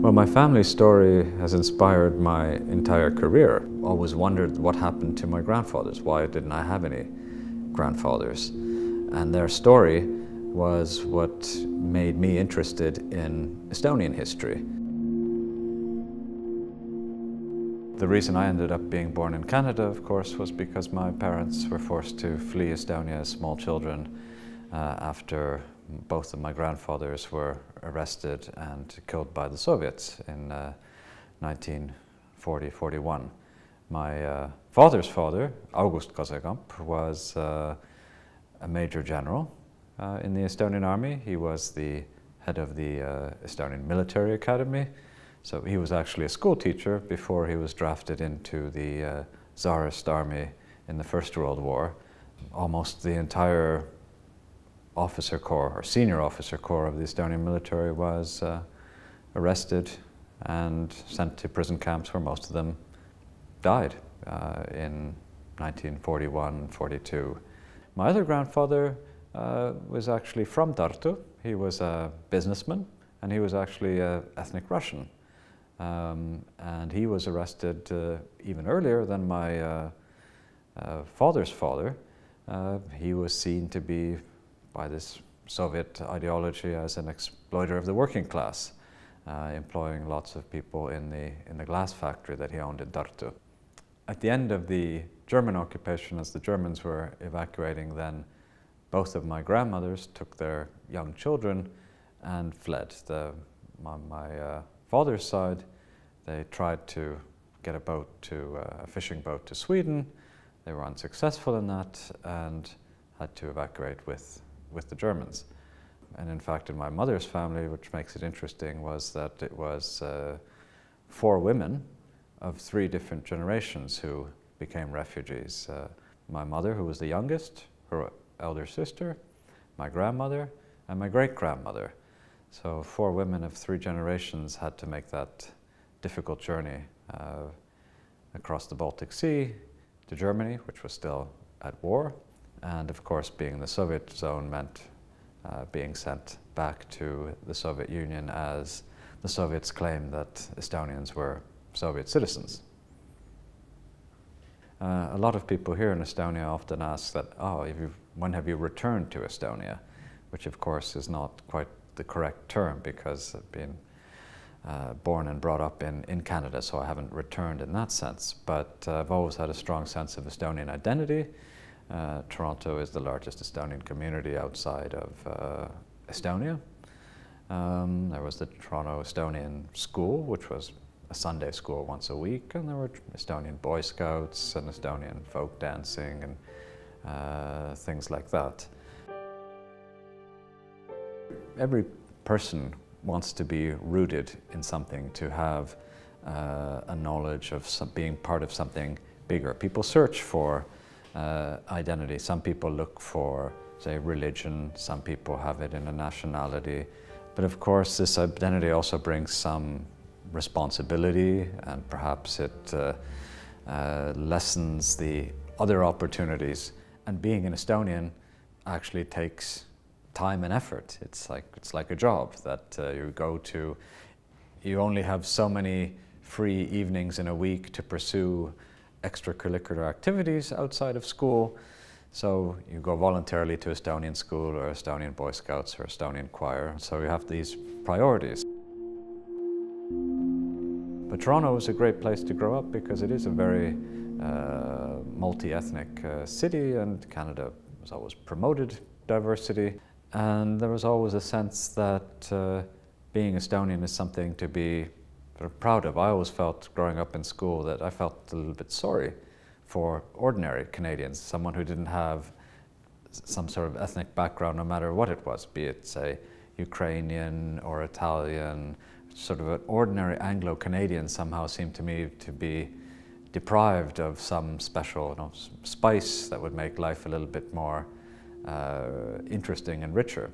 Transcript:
Well, my family story has inspired my entire career. Always wondered what happened to my grandfathers. Why didn't I have any grandfathers? And their story was what made me interested in Estonian history. The reason I ended up being born in Canada, of course, was because my parents were forced to flee Estonia as small children after both of my grandfathers were arrested and killed by the Soviets in 1940-41. My father's father, August Kasekamp, was a major general in the Estonian army. He was the head of the Estonian military academy. So he was actually a school teacher before he was drafted into the Tsarist army in the First World War. Almost the entire officer corps, or senior officer corps of the Estonian military was arrested and sent to prison camps where most of them died in 1941-42. My other grandfather was actually from Tartu. He was a businessman and he was actually ethnic Russian. And he was arrested even earlier than my father's father. He was seen to be, by this Soviet ideology, as an exploiter of the working class, employing lots of people in the glass factory that he owned in Tartu. At the end of the German occupation, as the Germans were evacuating, then both of my grandmothers took their young children and fled. My father's side, they tried to get a fishing boat to Sweden. They were unsuccessful in that and had to evacuate with the Germans. And in fact, in my mother's family, which makes it interesting, was that it was 4 women of 3 different generations who became refugees. My mother, who was the youngest, her elder sister, my grandmother, and my great-grandmother. So 4 women of 3 generations had to make that difficult journey across the Baltic Sea to Germany, which was still at war. And of course, being in the Soviet zone meant being sent back to the Soviet Union, as the Soviets claimed that Estonians were Soviet citizens. A lot of people here in Estonia often ask that, when have you returned to Estonia? Which of course is not quite the correct term, because I've been born and brought up in Canada, so I haven't returned in that sense. But I've always had a strong sense of Estonian identity. Toronto is the largest Estonian community outside of Estonia. There was the Toronto Estonian School, which was a Sunday school once a week, and there were Estonian Boy Scouts and Estonian folk dancing and things like that. Every person wants to be rooted in something, to have a knowledge of being part of something bigger. People search for identity. Some people look for, say, religion. Some people have it in a nationality. But of course, this identity also brings some responsibility, and perhaps it lessens the other opportunities. And being an Estonian actually takes time and effort. It's like a job that you go to. You only have so many free evenings in a week to pursue extracurricular activities outside of school. So you go voluntarily to Estonian school or Estonian Boy Scouts or Estonian choir. So you have these priorities. But Toronto is a great place to grow up because it is a very multi-ethnic city, and Canada has always promoted diversity. And there was always a sense that being Estonian is something to be sort of proud of. I always felt, growing up in school, that I felt a little bit sorry for ordinary Canadians, someone who didn't have some sort of ethnic background, no matter what it was, be it, say, Ukrainian or Italian. Sort of an ordinary Anglo-Canadian somehow seemed to me to be deprived of some special spice that would make life a little bit more interesting and richer.